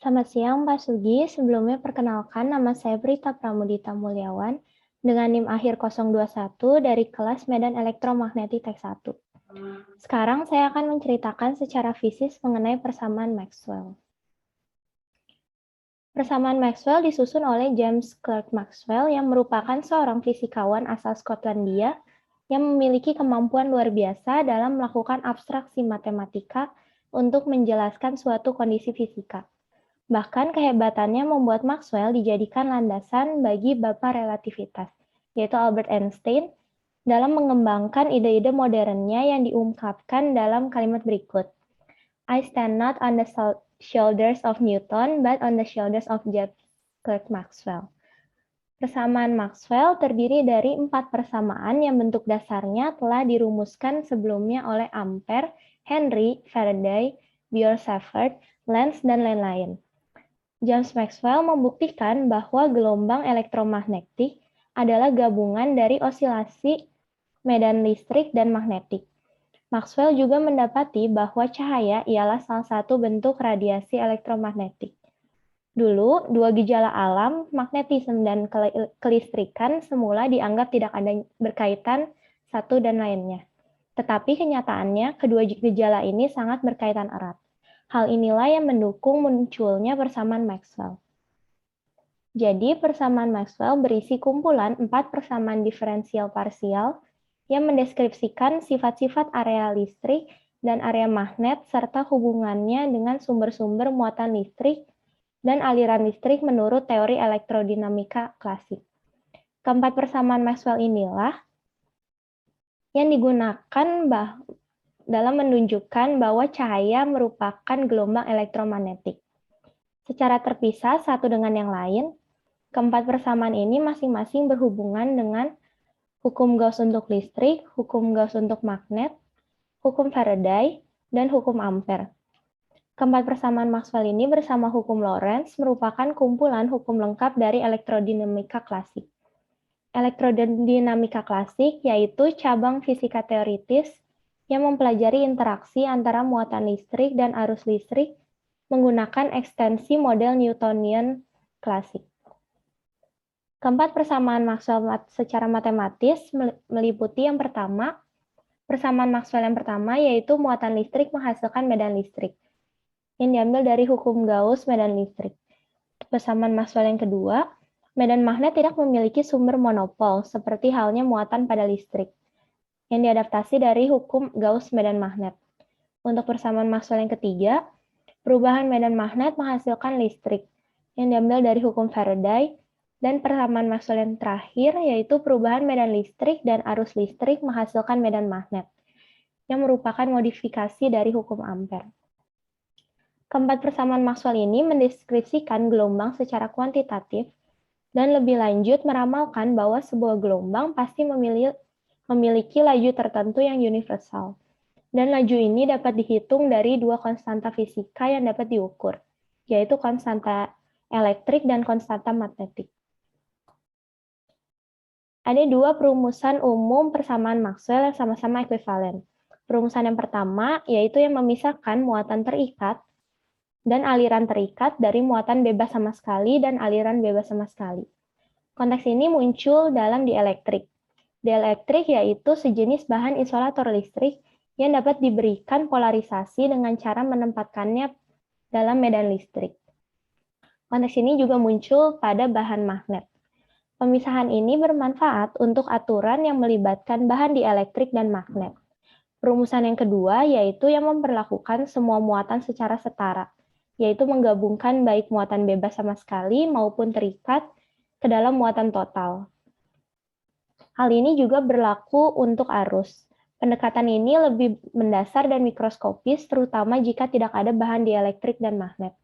Selamat siang, Pak Sugi. Sebelumnya perkenalkan, nama saya Prita Pramudita Mulyawan dengan NIM akhir 021 dari kelas Medan Elektromagnetik Tek 1. Sekarang saya akan menceritakan secara fisik mengenai persamaan Maxwell. Persamaan Maxwell disusun oleh James Clerk Maxwell yang merupakan seorang fisikawan asal Skotlandia yang memiliki kemampuan luar biasa dalam melakukan abstraksi matematika untuk menjelaskan suatu kondisi fisika. Bahkan kehebatannya membuat Maxwell dijadikan landasan bagi bapa relativitas, yaitu Albert Einstein, dalam mengembangkan ide-ide modernnya yang diungkapkan dalam kalimat berikut. I stand not on the shoulders of Newton, but on the shoulders of James Clerk Maxwell. Persamaan Maxwell terdiri dari 4 persamaan yang bentuk dasarnya telah dirumuskan sebelumnya oleh Ampere, Henry, Faraday, Biot-Savart, Lenz, dan lain-lain. James Maxwell membuktikan bahwa gelombang elektromagnetik adalah gabungan dari osilasi medan listrik dan magnetik. Maxwell juga mendapati bahwa cahaya ialah salah satu bentuk radiasi elektromagnetik. Dulu, dua gejala alam, magnetisme dan kelistrikan semula dianggap tidak ada berkaitan satu dan lainnya. Tetapi kenyataannya, kedua gejala ini sangat berkaitan erat. Hal inilah yang mendukung munculnya persamaan Maxwell. Jadi, persamaan Maxwell berisi kumpulan 4 persamaan diferensial parsial yang mendeskripsikan sifat-sifat area listrik dan area magnet serta hubungannya dengan sumber-sumber muatan listrik dan aliran listrik menurut teori elektrodinamika klasik. Keempat persamaan Maxwell inilah yang digunakan dalam menunjukkan bahwa cahaya merupakan gelombang elektromagnetik. Secara terpisah satu dengan yang lain, keempat persamaan ini masing-masing berhubungan dengan hukum Gauss untuk listrik, hukum Gauss untuk magnet, hukum Faraday, dan hukum Ampere. Keempat persamaan Maxwell ini bersama hukum Lorentz merupakan kumpulan hukum lengkap dari elektrodinamika klasik. Elektrodinamika klasik yaitu cabang fisika teoritis yang mempelajari interaksi antara muatan listrik dan arus listrik menggunakan ekstensi model Newtonian klasik. Keempat persamaan Maxwell secara matematis meliputi yang pertama, persamaan Maxwell yang pertama yaitu muatan listrik menghasilkan medan listrik, yang diambil dari hukum Gauss medan listrik. Persamaan Maxwell yang kedua, medan magnet tidak memiliki sumber monopol, seperti halnya muatan pada listrik, yang diadaptasi dari hukum Gauss medan magnet. Untuk persamaan Maxwell yang ketiga, perubahan medan magnet menghasilkan listrik, yang diambil dari hukum Faraday, dan persamaan Maxwell yang terakhir yaitu perubahan medan listrik dan arus listrik menghasilkan medan magnet, yang merupakan modifikasi dari hukum Ampere. Keempat persamaan Maxwell ini mendeskripsikan gelombang secara kuantitatif dan lebih lanjut meramalkan bahwa sebuah gelombang pasti memiliki laju tertentu yang universal. Dan laju ini dapat dihitung dari dua konstanta fisika yang dapat diukur, yaitu konstanta elektrik dan konstanta magnetik. Ada dua perumusan umum persamaan Maxwell yang sama-sama ekuivalen. Perumusan yang pertama yaitu yang memisahkan muatan terikat dan aliran terikat dari muatan bebas sama sekali dan aliran bebas sama sekali. Konteks ini muncul dalam dielektrik. Dielektrik yaitu sejenis bahan isolator listrik yang dapat diberikan polarisasi dengan cara menempatkannya dalam medan listrik. Konteks ini juga muncul pada bahan magnet. Pemisahan ini bermanfaat untuk aturan yang melibatkan bahan dielektrik dan magnet. Perumusan yang kedua yaitu yang memperlakukan semua muatan secara setara, yaitu menggabungkan baik muatan bebas sama sekali maupun terikat ke dalam muatan total. Hal ini juga berlaku untuk arus. Pendekatan ini lebih mendasar dan mikroskopis, terutama jika tidak ada bahan dielektrik dan magnet.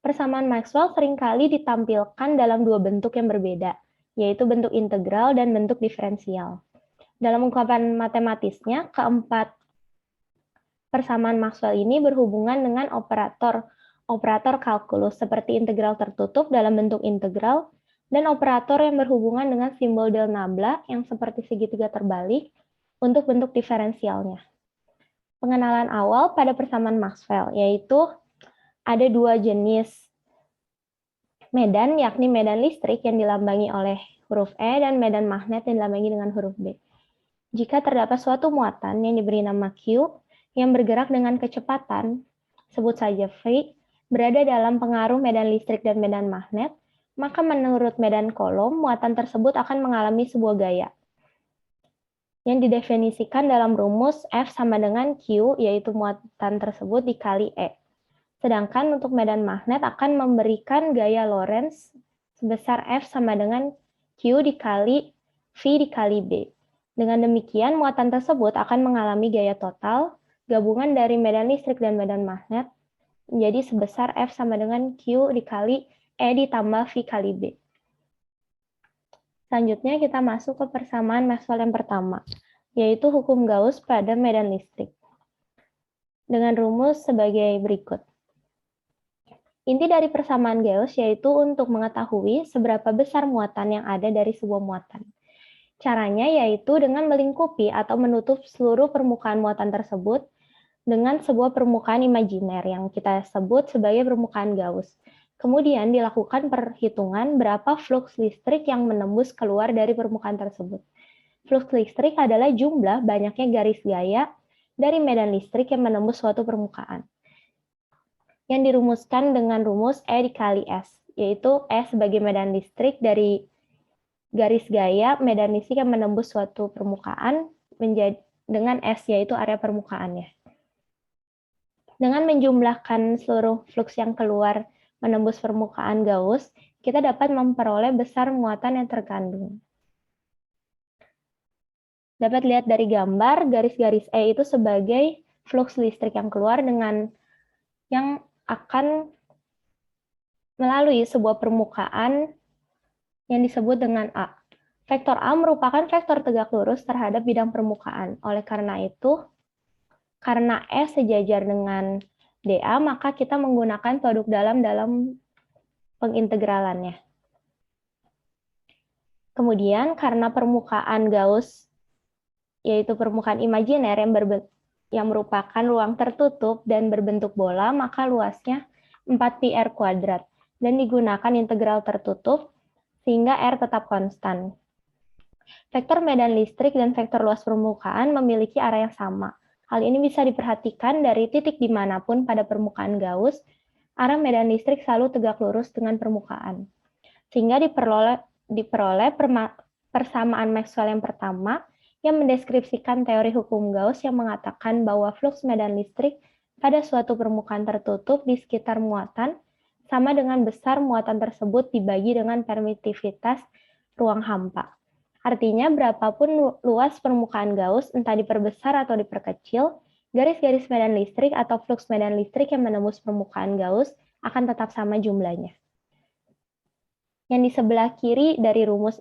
Persamaan Maxwell seringkali ditampilkan dalam dua bentuk yang berbeda, yaitu bentuk integral dan bentuk diferensial. Dalam ungkapan matematisnya, keempat persamaan Maxwell ini berhubungan dengan operator kalkulus seperti integral tertutup dalam bentuk integral, dan operator yang berhubungan dengan simbol del nabla yang seperti segitiga terbalik untuk bentuk diferensialnya. Pengenalan awal pada persamaan Maxwell, yaitu ada dua jenis medan, yakni medan listrik yang dilambangi oleh huruf E dan medan magnet yang dilambangi dengan huruf B. Jika terdapat suatu muatan yang diberi nama Q yang bergerak dengan kecepatan, sebut saja V, berada dalam pengaruh medan listrik dan medan magnet, maka menurut medan Coulomb, muatan tersebut akan mengalami sebuah gaya yang didefinisikan dalam rumus F sama dengan Q, yaitu muatan tersebut dikali E. Sedangkan untuk medan magnet akan memberikan gaya Lorentz sebesar F sama dengan Q dikali V dikali B. Dengan demikian, muatan tersebut akan mengalami gaya total gabungan dari medan listrik dan medan magnet menjadi sebesar F sama dengan Q dikali E ditambah V kali B. Selanjutnya kita masuk ke persamaan Maxwell yang pertama, yaitu hukum Gauss pada medan listrik. Dengan rumus sebagai berikut. Inti dari persamaan Gauss yaitu untuk mengetahui seberapa besar muatan yang ada dari sebuah muatan. Caranya yaitu dengan melingkupi atau menutup seluruh permukaan muatan tersebut dengan sebuah permukaan imajiner yang kita sebut sebagai permukaan Gauss. Kemudian dilakukan perhitungan berapa flux listrik yang menembus keluar dari permukaan tersebut. Flux listrik adalah jumlah banyaknya garis gaya dari medan listrik yang menembus suatu permukaan, yang dirumuskan dengan rumus E dikali S, yaitu E sebagai medan listrik dari garis gaya medan listrik yang menembus suatu permukaan menjadi dengan S, yaitu area permukaannya. Dengan menjumlahkan seluruh flux yang keluar menembus permukaan Gauss, kita dapat memperoleh besar muatan yang terkandung. Dapat lihat dari gambar, garis-garis E itu sebagai flux listrik yang keluar dengan yang akan melalui sebuah permukaan yang disebut dengan A. Vektor A merupakan vektor tegak lurus terhadap bidang permukaan. Oleh karena itu, karena E sejajar dengan dA, maka kita menggunakan produk dalam pengintegralannya. Kemudian, karena permukaan Gauss, yaitu permukaan imajiner yang merupakan ruang tertutup dan berbentuk bola, maka luasnya 4πr kuadrat, dan digunakan integral tertutup, sehingga R tetap konstan. Vektor medan listrik dan vektor luas permukaan memiliki arah yang sama. Hal ini bisa diperhatikan dari titik dimanapun pada permukaan Gauss, arah medan listrik selalu tegak lurus dengan permukaan. Sehingga diperoleh persamaan Maxwell yang pertama yang mendeskripsikan teori hukum Gauss yang mengatakan bahwa flux medan listrik pada suatu permukaan tertutup di sekitar muatan sama dengan besar muatan tersebut dibagi dengan permitivitas ruang hampa. Artinya, berapapun luas permukaan Gauss, entah diperbesar atau diperkecil, garis-garis medan listrik atau flux medan listrik yang menembus permukaan Gauss akan tetap sama jumlahnya. Yang di sebelah kiri dari rumus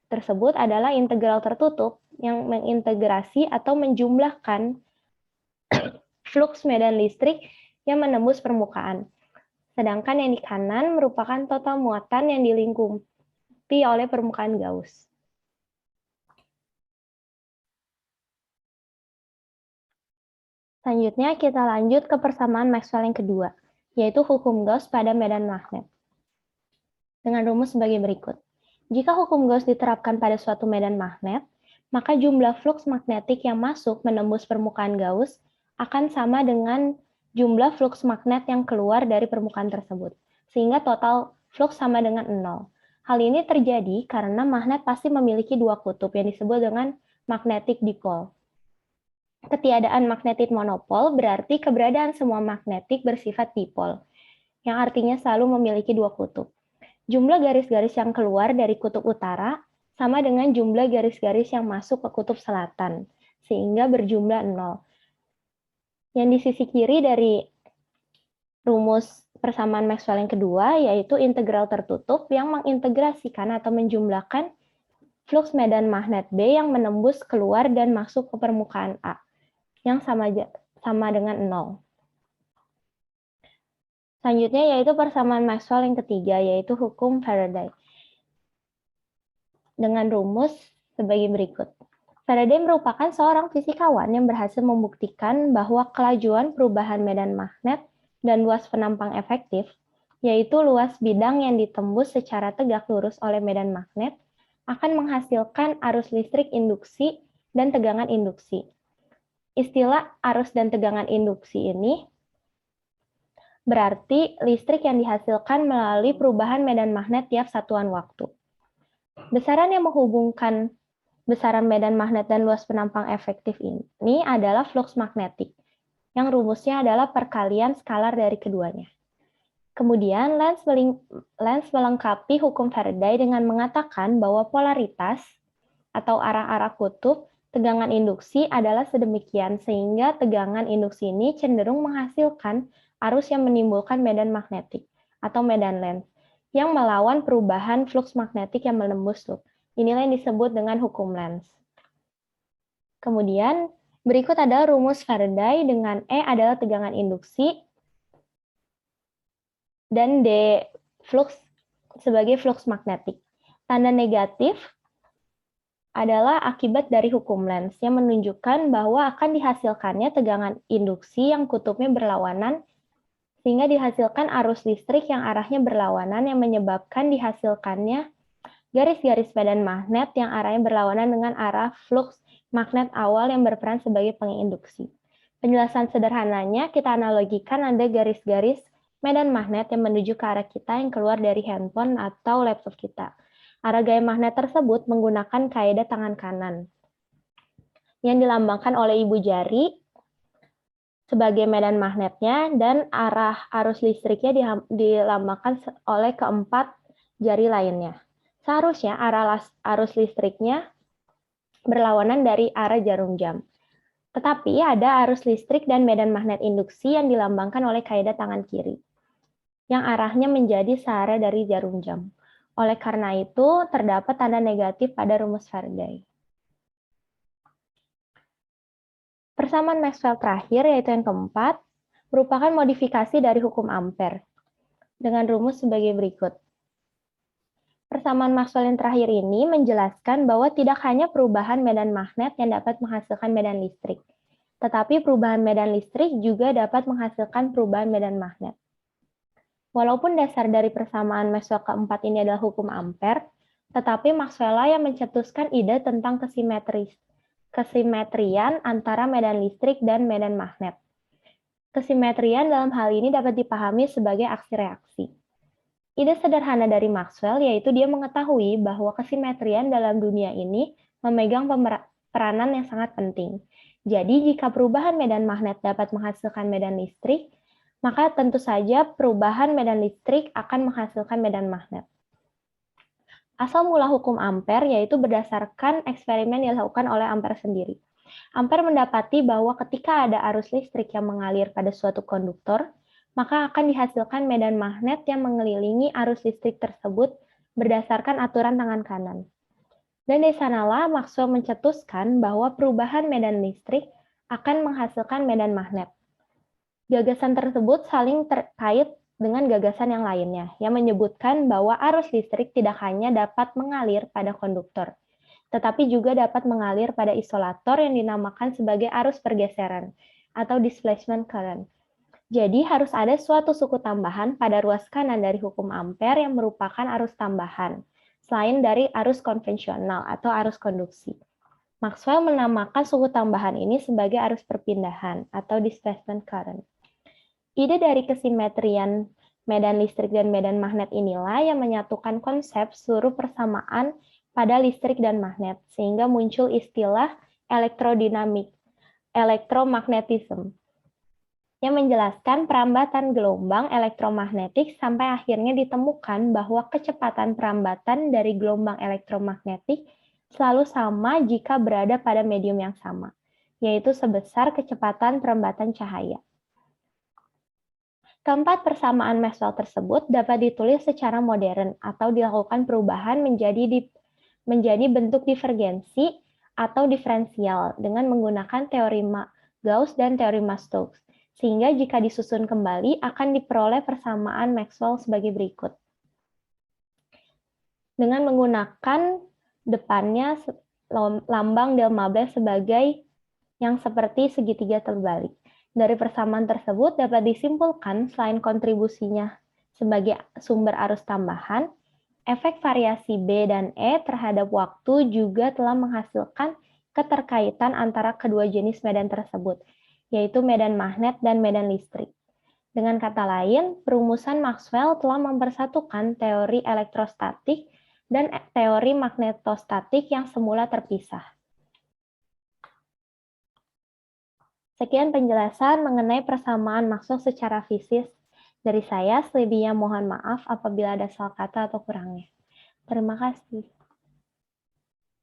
tersebut adalah integral tertutup yang mengintegrasi atau menjumlahkan flux medan listrik yang menembus permukaan. Sedangkan yang di kanan merupakan total muatan yang dilingkupi oleh permukaan Gauss. Selanjutnya kita lanjut ke persamaan Maxwell yang kedua, yaitu hukum Gauss pada medan magnet. Dengan rumus sebagai berikut. Jika hukum Gauss diterapkan pada suatu medan magnet, maka jumlah flux magnetik yang masuk menembus permukaan Gauss akan sama dengan jumlah flux magnet yang keluar dari permukaan tersebut, sehingga total flux sama dengan 0. Hal ini terjadi karena magnet pasti memiliki dua kutub yang disebut dengan magnetic dipole. Ketiadaan magnetit monopol berarti keberadaan semua magnetik bersifat dipol, yang artinya selalu memiliki dua kutub. Jumlah garis-garis yang keluar dari kutub utara sama dengan jumlah garis-garis yang masuk ke kutub selatan, sehingga berjumlah 0. Yang di sisi kiri dari rumus persamaan Maxwell yang kedua, yaitu integral tertutup yang mengintegrasikan atau menjumlahkan flux medan magnet B yang menembus keluar dan masuk ke permukaan A, yang sama dengan 0. Selanjutnya yaitu persamaan Maxwell yang ketiga, yaitu hukum Faraday. Dengan rumus sebagai berikut. Faraday merupakan seorang fisikawan yang berhasil membuktikan bahwa kelajuan perubahan medan magnet dan luas penampang efektif, yaitu luas bidang yang ditembus secara tegak lurus oleh medan magnet, akan menghasilkan arus listrik induksi dan tegangan induksi. Istilah arus dan tegangan induksi ini berarti listrik yang dihasilkan melalui perubahan medan magnet tiap satuan waktu. Besaran yang menghubungkan besaran medan magnet dan luas penampang efektif ini adalah flux magnetik, yang rumusnya adalah perkalian skalar dari keduanya. Kemudian, Lenz melengkapi hukum Faraday dengan mengatakan bahwa polaritas atau arah-arah kutub tegangan induksi adalah sedemikian sehingga tegangan induksi ini cenderung menghasilkan arus yang menimbulkan medan magnetik atau medan Lenz yang melawan perubahan flux magnetik yang menembus loop. Inilah yang disebut dengan hukum Lenz. Kemudian, berikut adalah rumus Faraday dengan E adalah tegangan induksi dan D flux sebagai flux magnetik. Tanda negatif adalah akibat dari hukum Lenz yang menunjukkan bahwa akan dihasilkannya tegangan induksi yang kutubnya berlawanan sehingga dihasilkan arus listrik yang arahnya berlawanan yang menyebabkan dihasilkannya garis-garis medan magnet yang arahnya berlawanan dengan arah flux magnet awal yang berperan sebagai penginduksi. Penjelasan sederhananya, kita analogikan ada garis-garis medan magnet yang menuju ke arah kita yang keluar dari handphone atau laptop kita. Arah gaya magnet tersebut menggunakan kaidah tangan kanan yang dilambangkan oleh ibu jari sebagai medan magnetnya dan arah arus listriknya dilambangkan oleh keempat jari lainnya. Seharusnya arah arus listriknya berlawanan dari arah jarum jam. Tetapi ada arus listrik dan medan magnet induksi yang dilambangkan oleh kaidah tangan kiri, yang arahnya menjadi searah dari jarum jam. Oleh karena itu, terdapat tanda negatif pada rumus Faraday. Persamaan Maxwell terakhir, yaitu yang keempat, merupakan modifikasi dari hukum Ampere, dengan rumus sebagai berikut. Persamaan Maxwell yang terakhir ini menjelaskan bahwa tidak hanya perubahan medan magnet yang dapat menghasilkan medan listrik, tetapi perubahan medan listrik juga dapat menghasilkan perubahan medan magnet. Walaupun dasar dari persamaan Maxwell keempat ini adalah hukum Ampere, tetapi Maxwell yang mencetuskan ide tentang kesimetrian antara medan listrik dan medan magnet. Kesimetrian dalam hal ini dapat dipahami sebagai aksi-reaksi. Ide sederhana dari Maxwell yaitu dia mengetahui bahwa kesimetrian dalam dunia ini memegang peranan yang sangat penting. Jadi jika perubahan medan magnet dapat menghasilkan medan listrik, maka tentu saja perubahan medan listrik akan menghasilkan medan magnet. Asal mula hukum Ampere yaitu berdasarkan eksperimen yang dilakukan oleh Ampere sendiri. Ampere mendapati bahwa ketika ada arus listrik yang mengalir pada suatu konduktor, maka akan dihasilkan medan magnet yang mengelilingi arus listrik tersebut berdasarkan aturan tangan kanan. Dan dari sanalah Maxwell mencetuskan bahwa perubahan medan listrik akan menghasilkan medan magnet. Gagasan tersebut saling terkait dengan gagasan yang lainnya, yang menyebutkan bahwa arus listrik tidak hanya dapat mengalir pada konduktor, tetapi juga dapat mengalir pada isolator yang dinamakan sebagai arus pergeseran atau displacement current. Jadi harus ada suatu suku tambahan pada ruas kanan dari hukum Ampere yang merupakan arus tambahan, selain dari arus konvensional atau arus konduksi. Maxwell menamakan suku tambahan ini sebagai arus perpindahan atau displacement current. Ide dari kesimetrian medan listrik dan medan magnet inilah yang menyatukan konsep seluruh persamaan pada listrik dan magnet, sehingga muncul istilah elektromagnetisme, yang menjelaskan perambatan gelombang elektromagnetik sampai akhirnya ditemukan bahwa kecepatan perambatan dari gelombang elektromagnetik selalu sama jika berada pada medium yang sama, yaitu sebesar kecepatan perambatan cahaya. Keempat persamaan Maxwell tersebut dapat ditulis secara modern atau dilakukan perubahan menjadi bentuk divergensi atau diferensial dengan menggunakan teorema Gauss dan teorema Stokes, sehingga jika disusun kembali akan diperoleh persamaan Maxwell sebagai berikut. Dengan menggunakan depannya lambang delta sebagai yang seperti segitiga terbalik. Dari persamaan tersebut dapat disimpulkan selain kontribusinya sebagai sumber arus tambahan, efek variasi B dan E terhadap waktu juga telah menghasilkan keterkaitan antara kedua jenis medan tersebut, yaitu medan magnet dan medan listrik. Dengan kata lain, perumusan Maxwell telah mempersatukan teori elektrostatik dan teori magnetostatik yang semula terpisah. Sekian penjelasan mengenai persamaan Maxwell secara fisik. Dari saya, selebihnya mohon maaf apabila ada salah kata atau kurangnya. Terima kasih.